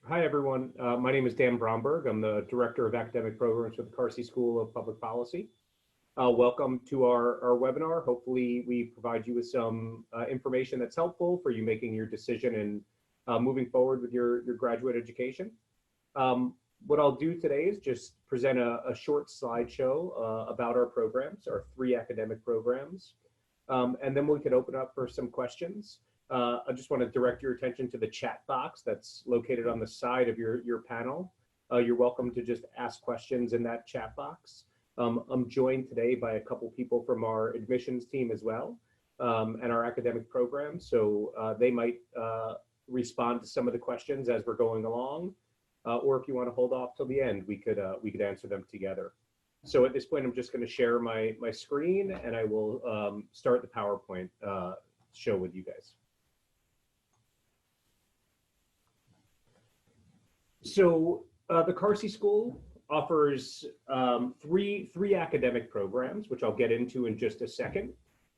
Hi, everyone. My name is Dan Bromberg. I'm the Director of Academic Programs for the Carsey School of Public Policy. Welcome to our webinar. Hopefully, we provide you with some information that's helpful for you making your decision and moving forward with your graduate education. What I'll do today is just present a short slideshow about our programs, our 3 academic programs, and then we could open up for some questions. I just want to direct your attention to the chat box that's located on the side of your panel. You're welcome to just ask questions in that chat box. I'm joined today by a couple people from our admissions team as well, and our academic program. So they might respond to some of the questions as we're going along, or if you want to hold off till the end, we could answer them together. So at this point, I'm just going to share my screen, and I will start the PowerPoint show with you guys. So the Carsey School offers three academic programs, which I'll get into in just a second.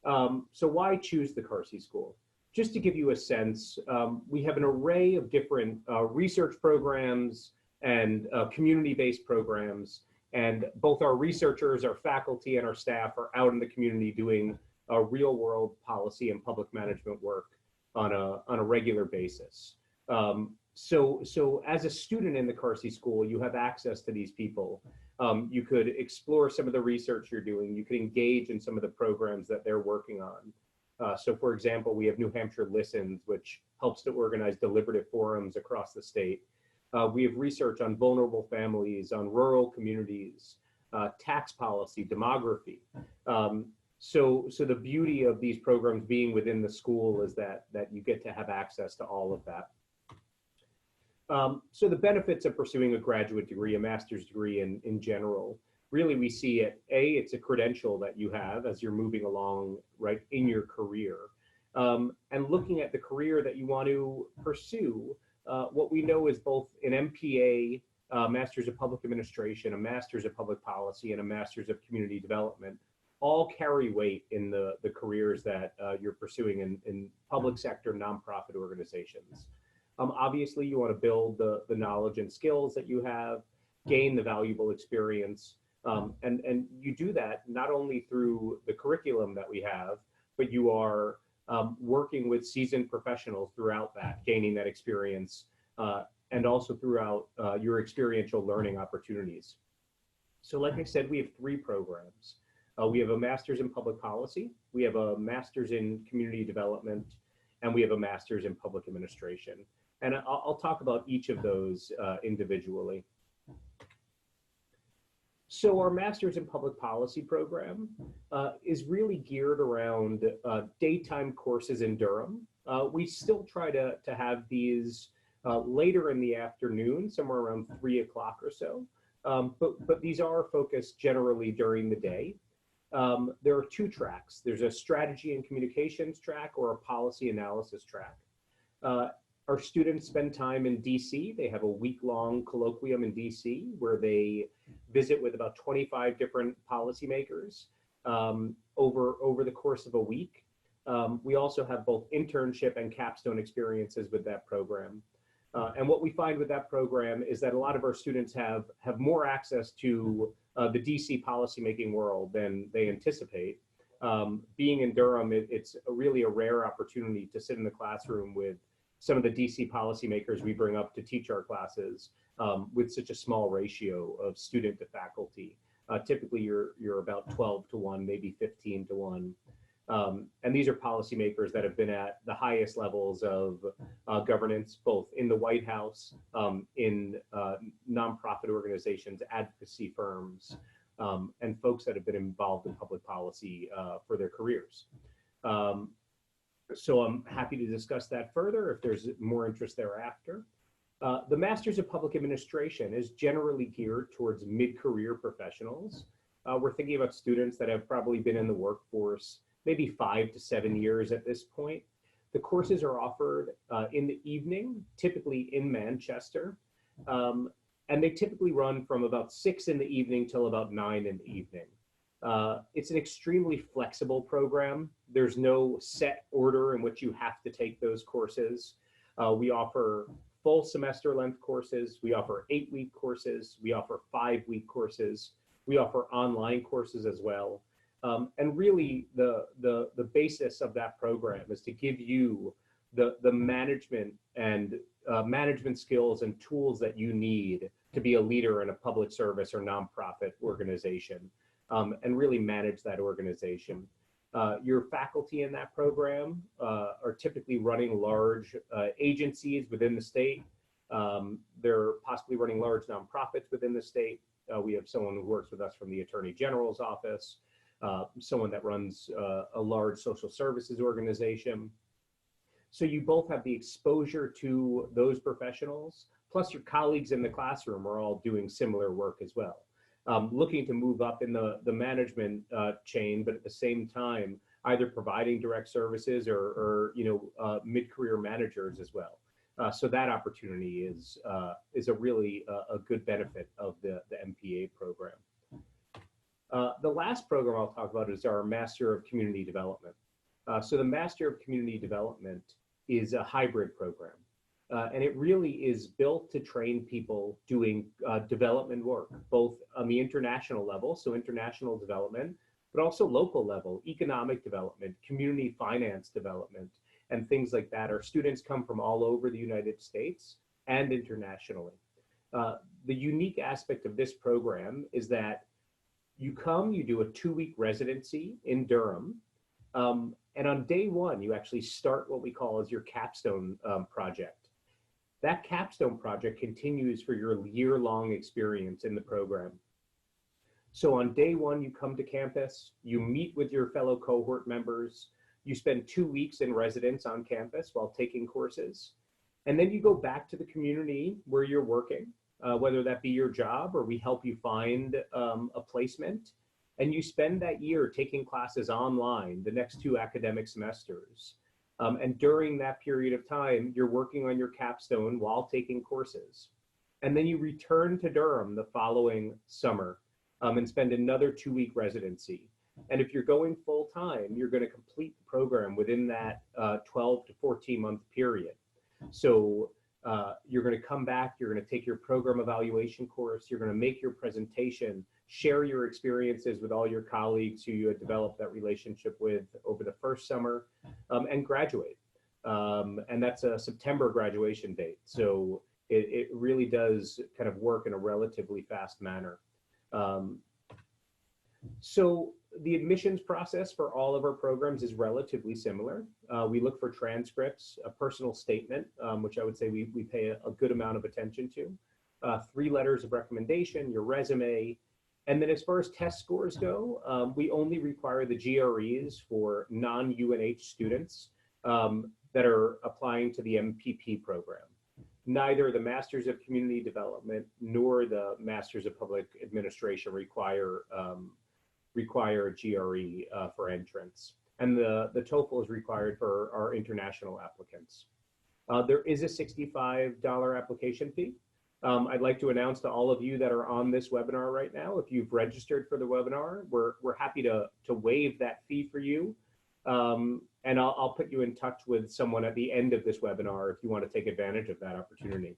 So why choose the Carsey School? Just to give you a sense, we have an array of different research programs and community-based programs, and both our researchers, our faculty, and our staff are out in the community doing real-world policy and public management work on a regular basis. So as a student in the Carsey School, you have access to these people. You could explore some of the research you're doing. You could engage in some of the programs that they're working on. So for example, we have New Hampshire Listens, which helps to organize deliberative forums across the state. We have research on vulnerable families, on rural communities, tax policy, demography. So the beauty of these programs being within the school is that you get to have access to all of that. So the benefits of pursuing a graduate degree, a master's degree in general, really we see it, it's a credential that you have as you're moving along right in your career. And looking at the career that you want to pursue, what we know is both an MPA, Master's of Public Administration, a Master's of Public Policy, and a Master's of Community Development all carry weight in the careers that you're pursuing in public sector nonprofit organizations. Obviously, you want to build the knowledge and skills that you have, gain the valuable experience, and you do that not only through the curriculum that we have, but you are working with seasoned professionals throughout that, gaining that experience, and also throughout your experiential learning opportunities. So like I said, we have 3 programs. We have a Master's in Public Policy, we have a Master's in Community Development, and we have a Master's in Public Administration. And I'll talk about each of those individually. So our Master's in Public Policy program is really geared around daytime courses in Durham. We still try to have these later in the afternoon, somewhere around 3 o'clock or so. But these are focused generally during the day. There are 2 tracks. There's a strategy and communications track or a policy analysis track. Our students spend time in DC. They have a week-long colloquium in DC where they visit with about 25 different policymakers over the course of a week. We also have both internship and capstone experiences with that program. And what we find with that program is that a lot of our students have more access to the DC policymaking world than they anticipate. Being in Durham, it's really a rare opportunity to sit in the classroom with some of the DC policymakers we bring up to teach our classes with such a small ratio of student to faculty. Typically, you're about 12 to 1, maybe 15 to 1. And these are policymakers that have been at the highest levels of governance, both in the White House, in nonprofit organizations, advocacy firms, and folks that have been involved in public policy for their careers. So I'm happy to discuss that further if there's more interest thereafter. The Masters of Public Administration is generally geared towards mid-career professionals. We're thinking about students that have probably been in the workforce maybe 5 to 7 years at this point. The courses are offered in the evening, typically in Manchester, and they typically run from about 6 in the evening till about 9 in the evening. It's an extremely flexible program. There's no set order in which you have to take those courses. We offer full semester length courses. We offer 8-week courses. We offer 5-week courses. We offer online courses as well. And really the basis of that program is to give you the management and management skills and tools that you need to be a leader in a public service or nonprofit organization, and really manage that organization. Your faculty in that program are typically running large agencies within the state. They're possibly running large nonprofits within the state. We have someone who works with us from the Attorney General's office, someone that runs a large social services organization. So you both have the exposure to those professionals, plus your colleagues in the classroom are all doing similar work as well. Looking to move up in the management chain, but at the same time, either providing direct services or mid-career managers as well. So that opportunity is a really a good benefit of the MPA program. The last program I'll talk about is our Master of Community Development. So the Master of Community Development is a hybrid program. And it really is built to train people doing development work, both on the international level, so international development, but also local level, economic development, community finance development, and things like that. Our students come from all over the United States and internationally. The unique aspect of this program is that you come, you do a 2-week residency in Durham, and on day one, you actually start what we call as your capstone project. That capstone project continues for your year-long experience in the program. So on day one, you come to campus, you meet with your fellow cohort members, you spend 2 weeks in residence on campus while taking courses, and then you go back to the community where you're working, whether that be your job or we help you find a placement, and you spend that year taking classes online the next 2 academic semesters. And during that period of time, you're working on your capstone while taking courses. And then you return to Durham the following summer and spend another 2-week residency. And if you're going full time, you're going to complete the program within that 12 to 14 month period. So you're going to come back, you're going to take your program evaluation course, you're going to make your presentation, share your experiences with all your colleagues who you had developed that relationship with over the first summer, and graduate. And that's a September graduation date. So it really does kind of work in a relatively fast manner. So the admissions process for all of our programs is relatively similar. We look for transcripts, a personal statement, which I would say we pay a good amount of attention to, 3 letters of recommendation, your resume, and then as far as test scores go, we only require the GREs for non-UNH students that are applying to the MPP program. Neither the Masters of Community Development nor the Masters of Public Administration require a GRE for entrance. And the TOEFL is required for our international applicants. There is a $65 application fee. I'd like to announce to all of you that are on this webinar right now, if you've registered for the webinar, we're happy to waive that fee for you. And I'll put you in touch with someone at the end of this webinar if you want to take advantage of that opportunity.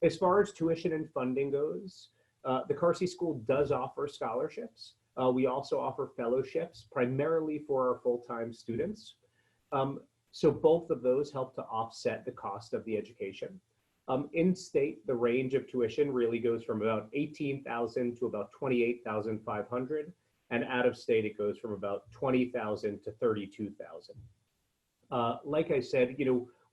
As far as tuition and funding goes, the Carsey School does offer scholarships. We also offer fellowships, primarily for our full-time students. So both of those help to offset the cost of the education. In state, the range of tuition really goes from about $18,000 to about $28,500. And out of state, it goes from about $20,000 to $32,000. Like I said,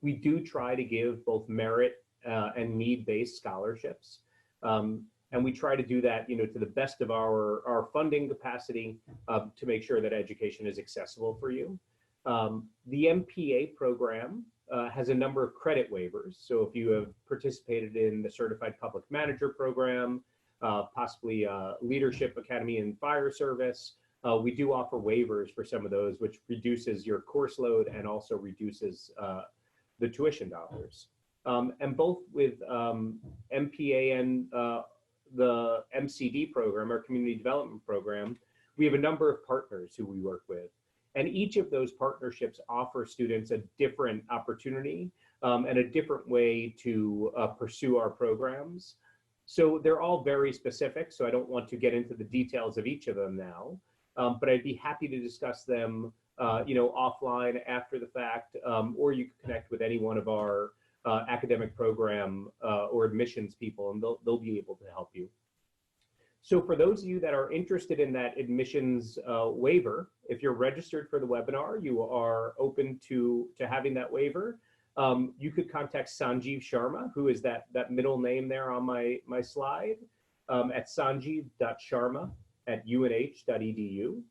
we do try to give both merit and need-based scholarships. And we try to do that, to the best of our funding capacity to make sure that education is accessible for you. The MPA program has a number of credit waivers. So if you have participated in the Certified Public Manager program, possibly Leadership Academy and Fire Service, we do offer waivers for some of those, which reduces your course load and also reduces the tuition dollars. And both with MPA and the MCD program, our Community Development Program, we have a number of partners who we work with. And each of those partnerships offer students a different opportunity and a different way to pursue our programs. So they're all very specific, so I don't want to get into the details of each of them now, but I'd be happy to discuss them offline after the fact, or you can connect with any one of our academic program or admissions people, and they'll be able to help you. So for those of you that are interested in that admissions waiver, if you're registered for the webinar, you are open to having that waiver. You could contact Sanjeev Sharma, who is that middle name there on my slide, at sanjeev.sharma@unh.edu.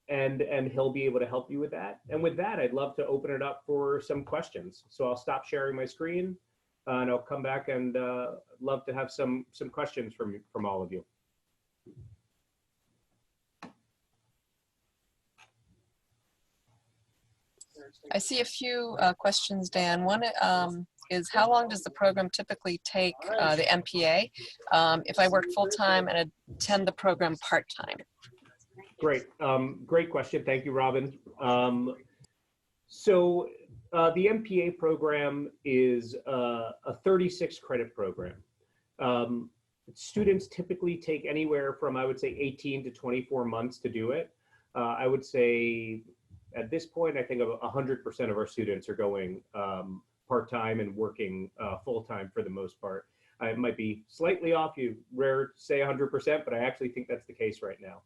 And he'll be able to help you with that. And with that, I'd love to open it up for some questions. So I'll stop sharing my screen and I'll come back and love to have some questions from all of you. I see a few questions, Dan. One is, how long does the program typically take, the MPA, if I work full-time and attend the program part-time? Great, great question. Thank you, Robin. So the MPA program is a 36 credit program. Students typically take anywhere from, I would say, 18 to 24 months to do it. I would say at this point, I think 100% of our students are going part-time and working full-time for the most part. It might be slightly off, you rare to say 100%, but I actually think that's the case right now.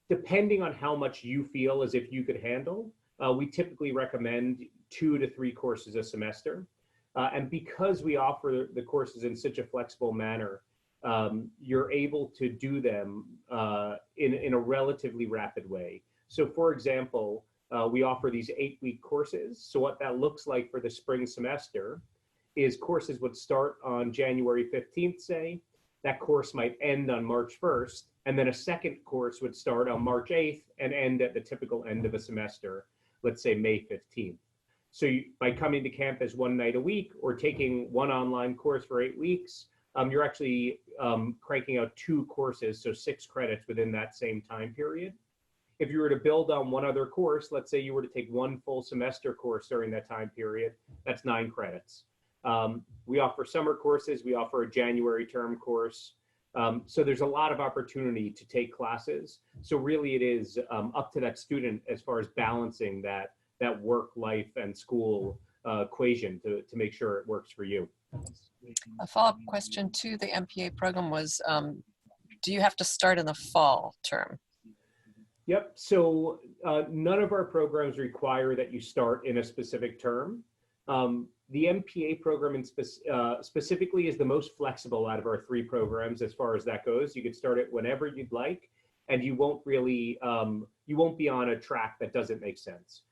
Depending on how much you feel as if you could handle, we typically recommend 2 to 3 courses a semester. And because we offer the courses in such a flexible manner, you're able to do them in a relatively rapid way. So for example, we offer these 8-week courses. So what that looks like for the spring semester is courses would start on January 15th, say. That course might end on March 1st, and then a second course would start on March 8th and end at the typical end of a semester, let's say May 15th. So by coming to campus 1 night a week or taking one online course for 8 weeks, you're actually cranking out 2 courses, so 6 credits within that same time period. If you were to build on one other course, let's say you were to take 1 full semester course during that time period, that's 9 credits. We offer summer courses, we offer a January term course. So there's a lot of opportunity to take classes. So really it is up to that student as far as balancing that work, life, and school equation to make sure it works for you. A follow-up question to the MPA program was, do you have to start in the fall term? Yep, so none of our programs require that you start in a specific term. The MPA program specifically is the most flexible out of our 3 programs as far as that goes. You could start it whenever you'd like, and you won't really, you won't be on a track that doesn't make sense.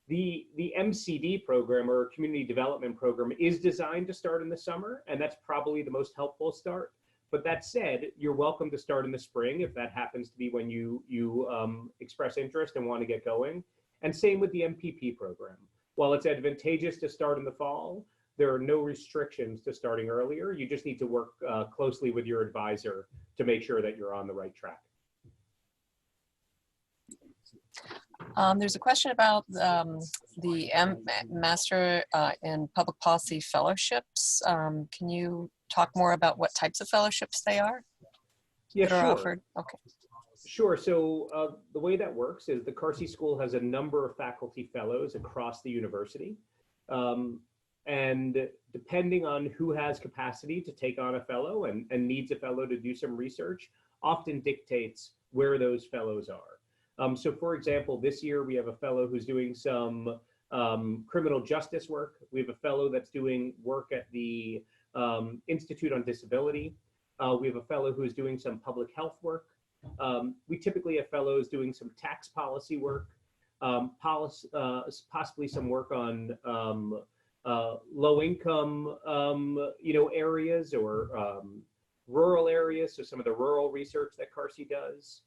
The MCD program, or Community Development Program, is designed to start in the summer, and that's probably the most helpful start. But that said, you're welcome to start in the spring if that happens to be when you express interest and want to get going. And same with the MPP program. While it's advantageous to start in the fall, there are no restrictions to starting earlier. You just need to work closely with your advisor to make sure that you're on the right track. There's a question about the Master in Public Policy Fellowships. Can you talk more about what types of fellowships they are? Yeah, that are sure. offered? Okay. Sure. So the way that works is the Carsey School has a number of faculty fellows across the university. And depending on who has capacity to take on a fellow and needs a fellow to do some research, often dictates where those fellows are. So for example, this year we have a fellow who's doing some criminal justice work. We have a fellow that's doing work at the Institute on Disability. We have a fellow who's doing some public health work. We typically have fellows doing some tax policy work, possibly some work on low-income, areas or rural areas. So some of the rural research that Carsey does.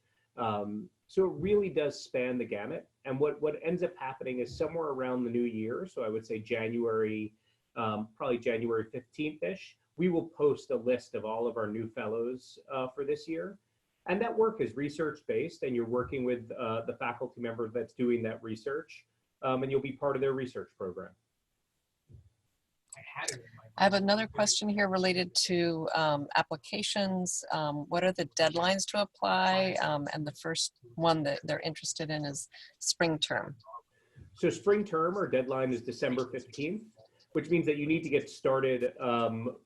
So it really does span the gamut. And what ends up happening is somewhere around the new year, so I would say January, probably January 15th-ish, we will post a list of all of our new fellows for this year. And that work is research-based, and you're working with the faculty member that's doing that research. and you'll be part of their research program. I have another question here related to applications. What are the deadlines to apply? And the first one that they're interested in is spring term. So spring term, our deadline is December 15th, which means that you need to get started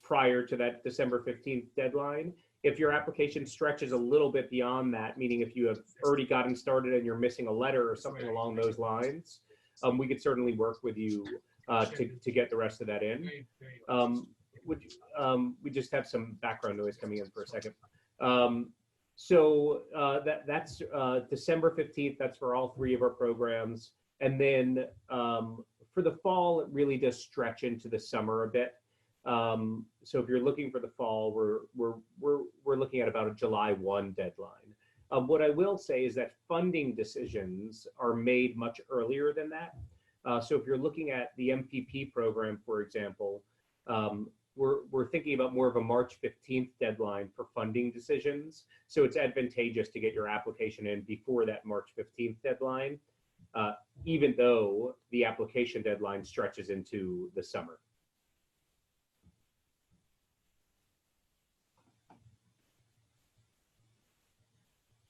prior to that December 15th deadline. If your application stretches a little bit beyond that, meaning if you have already gotten started and you're missing a letter or something along those lines, we could certainly work with you to get the rest of that in. We just have some background noise coming in for a second. That's December 15th. That's for all three of our programs. And then for the fall, it really does stretch into the summer a bit. So if you're looking for the fall, we're looking at about a July 1 deadline. What I will say is that funding decisions are made much earlier than that. So if you're looking at the MPP program, for example, we're thinking about more of a March 15th deadline for funding decisions. So it's advantageous to get your application in before that March 15th deadline, even though the application deadline stretches into the summer.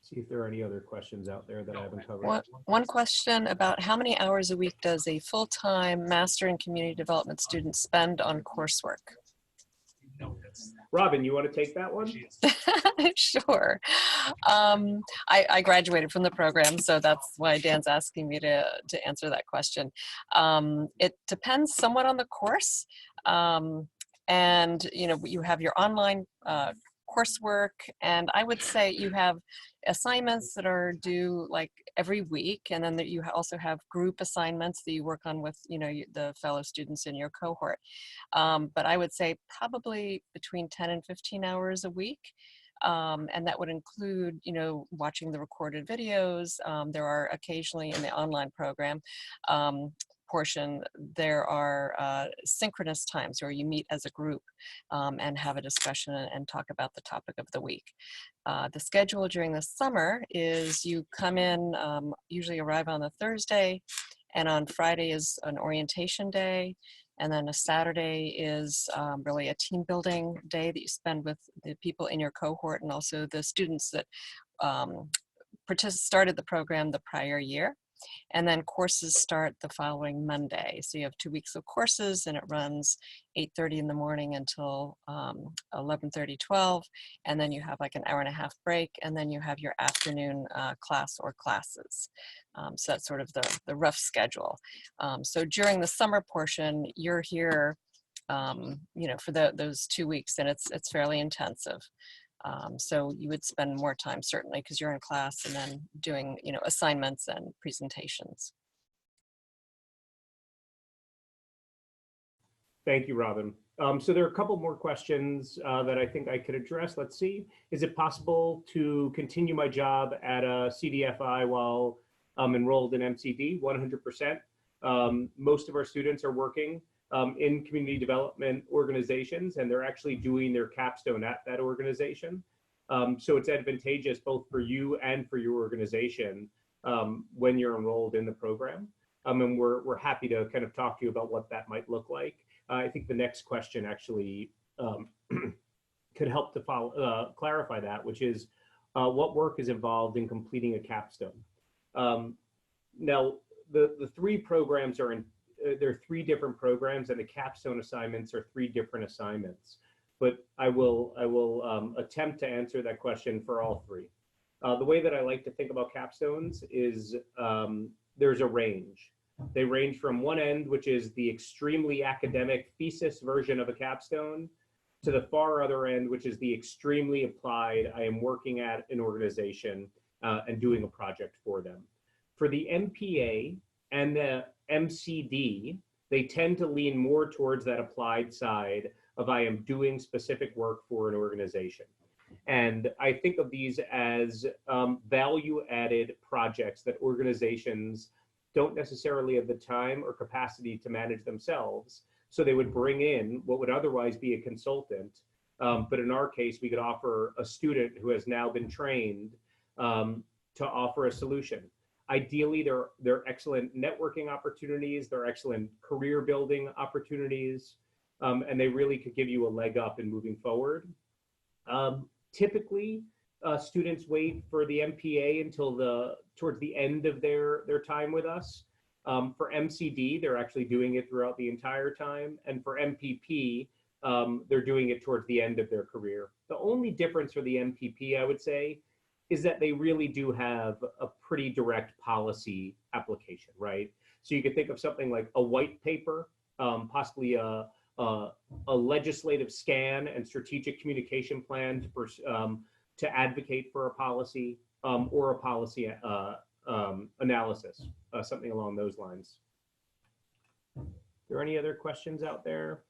See if there are any other questions out there that I haven't covered. One question about how many hours a week does a full-time Master in Community Development student spend on coursework? Robin, you want to take that one? Sure. I graduated from the program, so that's why Dan's asking me to answer that question. It depends somewhat on the course. And, you know, you have your online coursework, and I would say you have assignments that are due like every week, and then that you also have group assignments that you work on with, you know, the fellow students in your cohort. But I would say probably between 10 and 15 hours a week. And that would include, you know, watching the recorded videos. There are occasionally in the online program portion, there are synchronous times where you meet as a group and have a discussion and talk about the topic of the week. The schedule during the summer is you come in, usually arrive on a Thursday, and on Friday is an orientation day. And then a Saturday is really a team building day that you spend with the people in your cohort and also the students that started the program the prior year. And then courses start the following Monday. So you have 2 weeks of courses, and it runs 8:30 in the morning until 11:30, 12. And then you have like an hour-and-a-half break, and then you have your afternoon class or classes. So that's sort of the rough schedule. So during the summer portion, you're here, you know, for those 2 weeks, and it's fairly intensive. So you would spend more time certainly because you're in class and then doing, you know, assignments and presentations. Thank you, Robin. So there are a couple more questions that I think I could address. Let's see. Is it possible to continue my job at a CDFI while enrolled in MCD? 100%. Most of our students are working in community development organizations, and they're actually doing their capstone at that organization. So it's advantageous both for you and for your organization when you're enrolled in the program. And we're happy to kind of talk to you about what that might look like. I think the next question actually could help to clarify that, which is what work is involved in completing a capstone? Now, the three programs are there are 3 different programs, and the capstone assignments are 3 different assignments. But I will attempt to answer that question for all 3. The way that I like to think about capstones is there's a range. They range from one end, which is the extremely academic thesis version of a capstone, to the far other end, which is the extremely applied, I am working at an organization and doing a project for them. For the MPA and the MCD, they tend to lean more towards that applied side of I am doing specific work for an organization. And I think of these as value-added projects that organizations don't necessarily have the time or capacity to manage themselves. So they would bring in what would otherwise be a consultant. But in our case, we could offer a student who has now been trained to offer a solution. Ideally, they're excellent networking opportunities, they're excellent career building opportunities, and they really could give you a leg up in moving forward. Typically, students wait for the MPA until towards the end of their time with us. For MCD, they're actually doing it throughout the entire time, and for MPP, they're doing it towards the end of their career. The only difference for the MPP, I would say, is that they really do have a pretty direct policy application, right? So you could think of something like a white paper, possibly a legislative scan and strategic communication plan to advocate for a policy, or a policy analysis, something along those lines. Are there any other questions out there?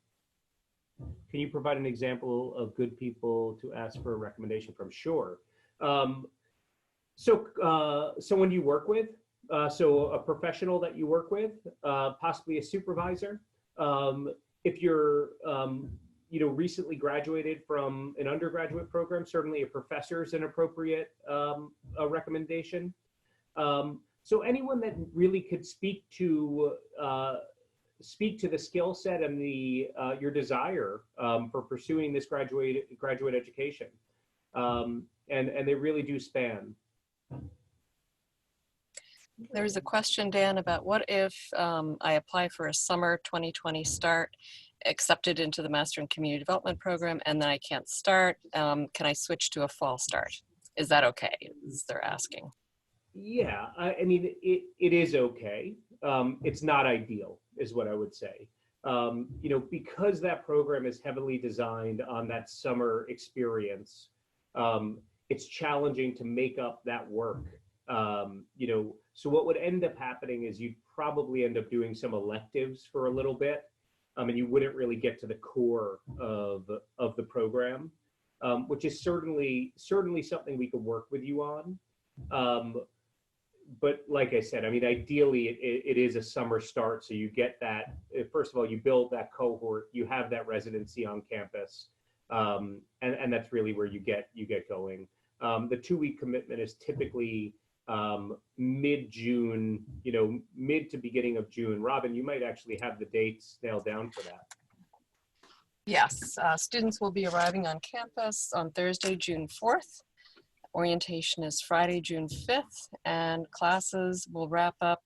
Can you provide an example of good people to ask for a recommendation from? Sure. Someone you work with, so a professional that you work with, possibly a supervisor. If you're recently graduated from an undergraduate program, certainly a professor is an appropriate a recommendation. So anyone that really could speak to the skill set and your desire for pursuing this graduate education, and they really do span. There's a question, Dan, about what if I apply for a summer 2020 start, accepted into the Master in Community Development program, and then I can't start. Can I switch to a fall start? Is that okay? They're asking. Yeah, I mean, it is okay. It's not ideal, is what I would say. Because that program is heavily designed on that summer experience, it's challenging to make up that work. So what would end up happening is you'd probably end up doing some electives for a little bit, and you wouldn't really get to the core of the program, which is certainly something we could work with you on. But like I said, I mean, ideally it is a summer start, so you get that. First of all, you build that cohort, you have that residency on campus, and that's really where you get going. The 2-week commitment is typically mid-June, mid to beginning of June. Robin, you might actually have the dates nailed down for that. Yes, students will be arriving on campus on Thursday, June 4th. Orientation is Friday, June 5th, and classes will wrap up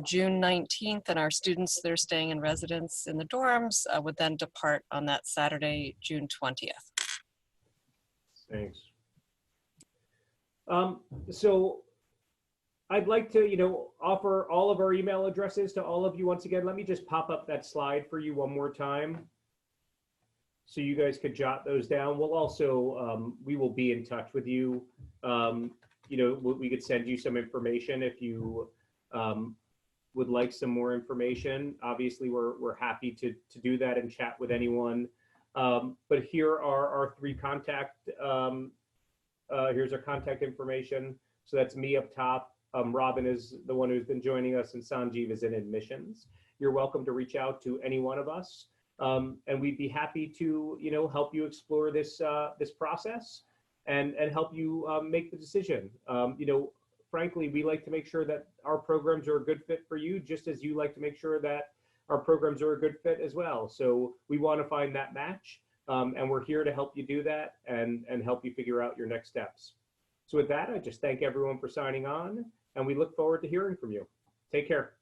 June 19th, and our students that are staying in residence in the dorms would then depart on that Saturday, June 20th. Thanks. So I'd like to, offer all of our email addresses to all of you once again. Let me just pop up that slide for you one more time, so you guys could jot those down. We'll also, we will be in touch with you. We could send you some information if you would like some more information. Obviously, we're happy to do that and chat with anyone. But here are our 3 contact, here's our contact information. So that's me up top. Robin is the one who's been joining us, and Sanjeev is in admissions. You're welcome to reach out to any one of us. And we'd be happy to, help you explore this process and help you make the decision. Frankly, we like to make sure that our programs are a good fit for you, just as you like to make sure that our programs are a good fit as well. So we want to find that match, and we're here to help you do that and help you figure out your next steps. So with that, I just thank everyone for signing on, and we look forward to hearing from you. Take care.